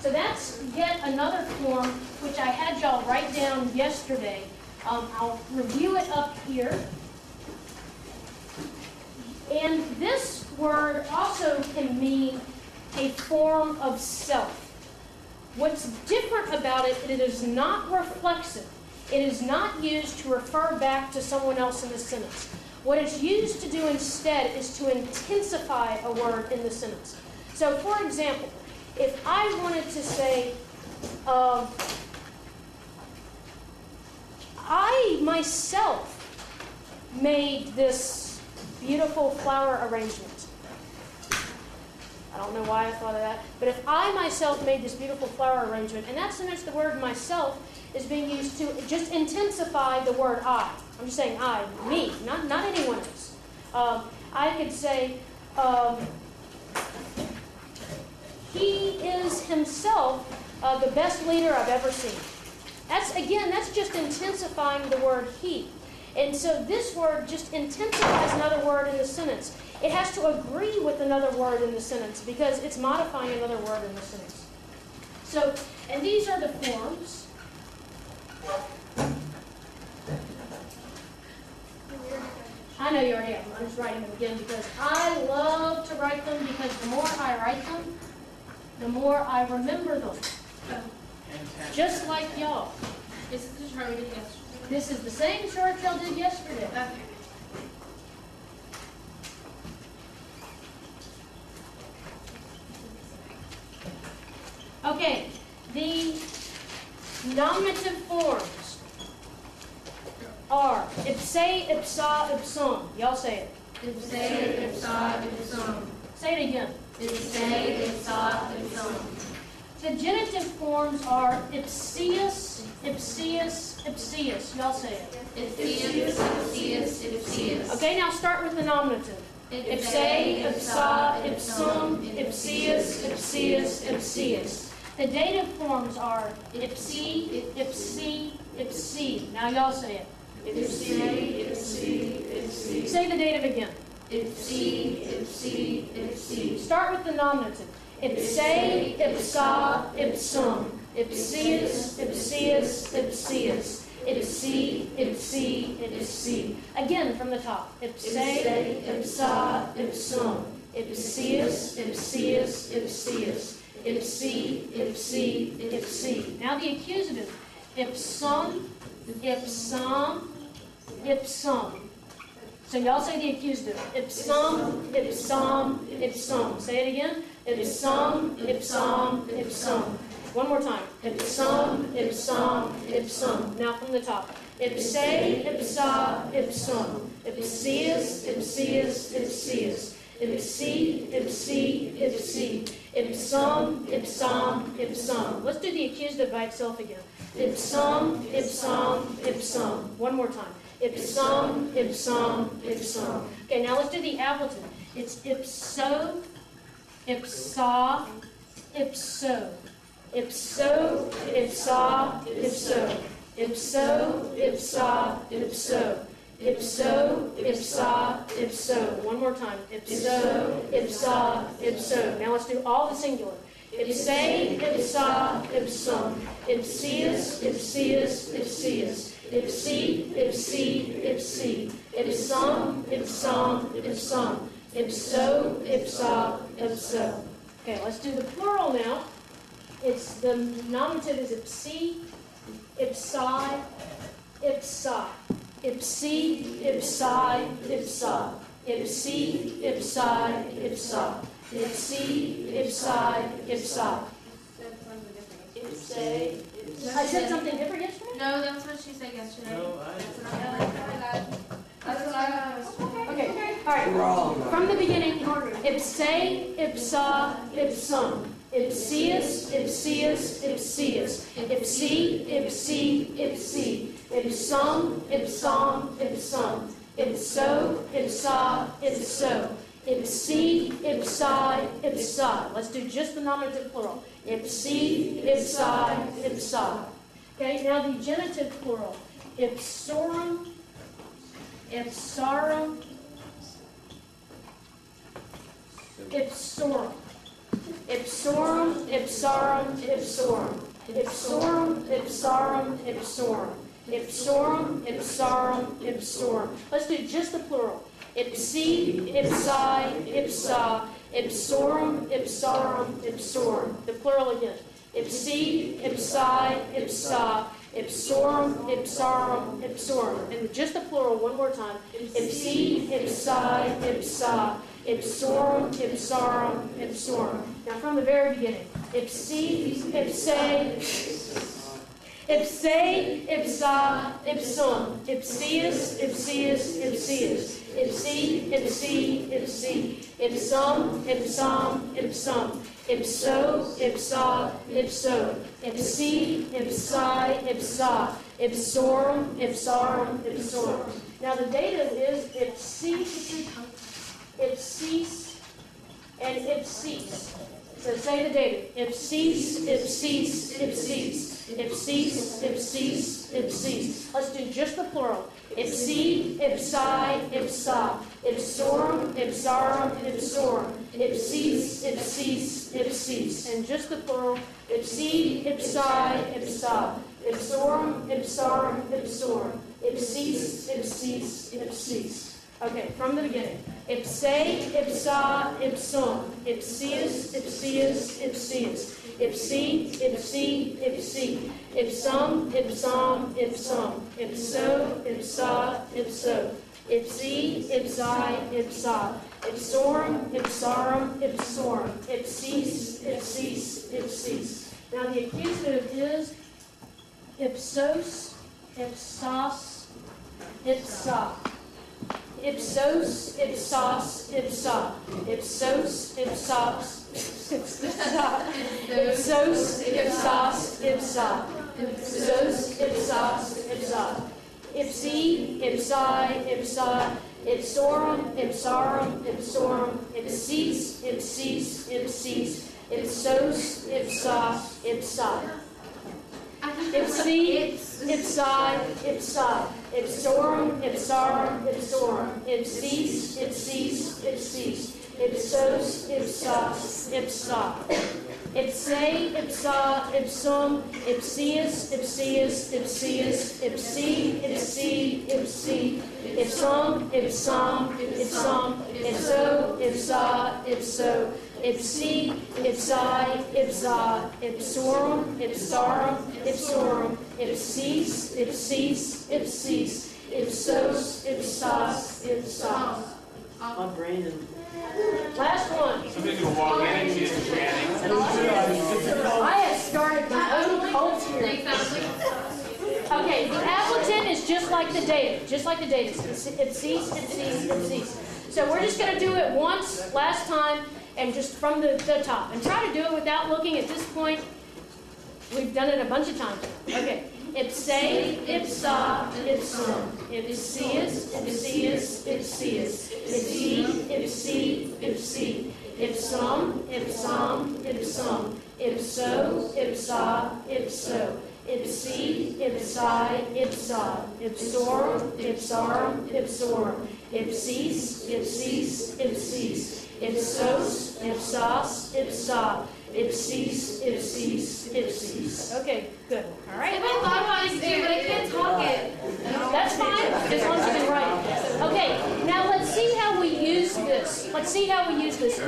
So that's yet another form which I had y'all write down yesterday. I'll review it up here. And this word also can mean a form of self. What's different about it, it is not reflexive. It is not used to refer back to someone else in the sentence. What it's used to do instead is to intensify a word in the sentence. So, for example, if I wanted to say, I myself made this beautiful flower arrangement. I don't know why I thought of that, but if I myself made this beautiful flower arrangement, in that sentence the word myself is being used to just intensify the word I. I'm just saying I, me, not anyone else. I could say, he is himself the best leader I've ever seen. That's just intensifying the word he. And so this word just intensifies another word in the sentence. It has to agree with another word in the sentence because it's modifying another word in the sentence. So, and these are the forms. I know you already have them. I'm just writing them again because I love to write them because the more I write them, the more I remember them. Just like y'all. This is the chart we did yesterday. This is the same chart y'all did yesterday. Okay, the nominative forms are ipse, ipsa, ipsum. Y'all say it. Ipse, ipsa, ipsum. Say it again. Ipse, ipsa, ipsum. The genitive forms are ipsius, ipsius, ipsius. Y'all say it. Ipsius, ipsius, ipsius. Okay, now start with the nominative. Ipse, ipsa, ipsum, ipsius, ipsius, ipsius. The dative forms are ipse, ipsi, ipsi. Now y'all say it. Ipse, ipsi, ipsi. Say the dative again. Ipse, ipsi, ipsi. Start with the nominative. Ipse, ipsa, ipsum. Ipsius, ipsius, ipsius. Ipsi, ipsi, ipsi. Again from the top. Ipse, ipsa, ipsum. Ipsius, ipsius, ipsius. Ipsi, ipsi, ipsi. Now the accusative. Ipsum, ipsum, ipsum. So y'all say the accusative. Ipsum, ipsum, ipsum. Say it again. Ipsum, ipsum, ipsum. One more time. Ipsum, ipsum, ipsum. Now from the top. Ipse, ipsa, ipsum. Ipsius, ipsius, ipsius. Ipsi, ipsi, ipsi. Ipsum, ipsum, ipsum. Let's do the accusative by itself again. Ipsum, ipsum, ipsum. One more time. Ipsum, ipsum, ipsum. Okay, now let's do the ablative. It's ipso, ipsa, ipso. Ipso, ipsa, ipso. Ipso, ipsa, ipso. Ipso, ipsa, ipso. One more time. Ipso, ipsa, ipso. Now let's do all the singular. Ipse, ipsa, ipsum. Ipsius, ipsius, ipsius. Ipsi, ipsi, ipsi. Ipsum, ipsum, ipsum. Ipso, ipsa, ipso. Okay, let's do the plural now. It's the nominative is ipsi, ipsi, ipsa. Ipsi, ipsi, ipsa. Ipsi, ipsi, ipsa. Ipsi, ipsi, ipsa. Ipse. I said something different yesterday? No, that's what she said yesterday. No, That's what I was. Okay, all right. Wrong. From the beginning, ipse, ipsa, ipsum. Ipsius, ipsius, ipsius. Ipsi, ipsi, ipsi. Ipsum, ipsum, ipsum. Ipso, ipsa, ipso. Ipsi, ipsi, ipsa. Let's do just the nominative plural. Ipsi, ipsi, ipsa. Okay, now the genitive plural. Ipsorum, ipsarum, ipsorum. ipsorum, ipsarum, ipsorum, ipsorum, ipsarum, ipsorum, ipsorum, ipsarum, ipsorum. Let's do just the plural. Ipsi, ipsi, ipsa, ipsorum, ipsarum, ipsorum. The plural again. Ipsi, ipsi, ipsa, ipsorum, ipsarum, ipsorum. And just the plural one more time. Ipsi, ipsi, ipsa, ipsorum, ipsarum, ipsorum. Now from the very beginning. Ipsi, ipse, ipse, ipsa, ipsum. Ipsius, ipsius, ipsius. Ipsi, ipsi, ipsi. Ipsum, ipsum, ipsum. Ipso, ipsa, ipso. Ipsi, ipsi, ipsa. Ipsorum, ipsarum, ipsorum. Now the dative is ipsi, ipsis, and ipsis. So say the dative. Ipsis, ipsis, ipsis. Ipsis, ipsis, ipsis. Let's do just the plural. Ipsi, ipsi, ipsa. Ipsorum, ipsarum, ipsorum. Ipsis, ipsis, ipsis. And just the plural. Ipsi, ipsi, ipsa. Ipsorum, ipsarum, ipsorum. Ipsis, ipsis, ipsis. Okay, from the beginning. Ipse, ipsa, ipsum. Ipsius, ipsius, ipsius. Ipsi, ipsi, ipsi. Ipsum, ipsum, ipsum. Ipso, ipsa, ipso. Ipsi, ipsi, ipsa. Ipsorum, ipsarum, ipsorum. Ipsis, ipsis, ipsis. Now the accusative is ipsos, ipsas, ipsa. Ipsos, ipsas, ipsa. Ipsos, ipsas, ipsa. Ipsos, ipsas, ipsa. Ipsos, ipsas, ipsa. Ipsi, ipsi, ipsa. Ipsorum, ipsarum, ipsorum. Ipsis, ipsis, ipsis. Ipsos, ipsa, ipsa. Ipsi, ipsi, ipsa. Ipsorum, ipsarum, ipsorum. Ipsis, ipsis, ipsis. Ipsos, ipsas, ipsa. Ipse, ipsa, ipsum. Ipsius, ipsius, ipsius. Ipsi, ipsi, ipsi. Ipsum, ipsum, ipsum. Ipso, ipsa, ipso. Ipsi, ipsi, ipsa. Ipsorum, ipsarum, ipsorum. Ipsis, ipsis, ipsis. Ipsos, ipsas, ipsas. My brain is... Last one. Somebody's gonna walk in and she's chanting. I have started my own cult here. Okay, the appleton is just like the dative, just like the dative. Ipsis, ipsis, ipsis. So we're just going to do it once, last time, and just from the top. And try to do it without looking at this point. We've done it a bunch of times. Okay. Ipse, ipsa, ipsum. Ipsius, ipsius, ipsius. Ipsi, ipsi, ipsi. Ipsum, ipsum, ipsum. Ipso, ipsa, ipso. Ipsi, ipsi, ipsa. Ipsorum, ipsarum, ipsorum. Ipsis, ipsis, ipsis. Ipsos, ipsas, ipsa. Ipsis, ipsis, ipsis. Okay, good. All right. I've been thought about it too, but I can't talk it. That's fine, as long as you can write it. Okay, now let's see how we use this. Let's see how we use this.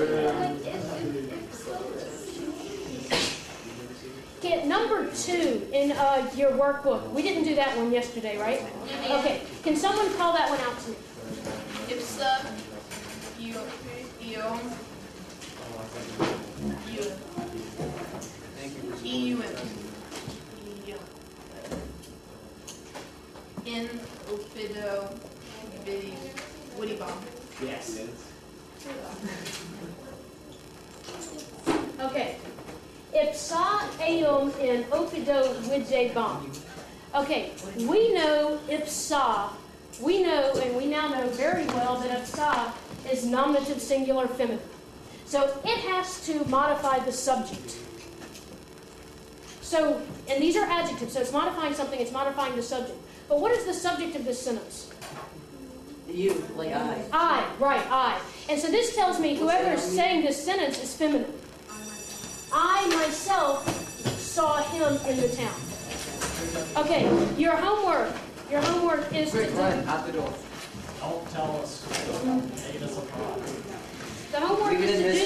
Okay, number 2 in your workbook. We didn't do that one yesterday, right? Okay, can someone call that one out to me? Ipsa, in opido woody bomb. Yes. Okay. Ipsa eum in opido vide bom. Okay, we know ipsa. We know, and we now know very well, that ipsa is nominative singular feminine. So it has to modify the subject. So, and these are adjectives, so it's modifying something, it's modifying the subject. But what is the subject of this sentence? You, like I. I, right, I. And so this tells me whoever is saying this sentence is feminine. I myself saw him in the town. Okay, your homework is to do, Out the door. Don't tell us. Take us apart. the homework is to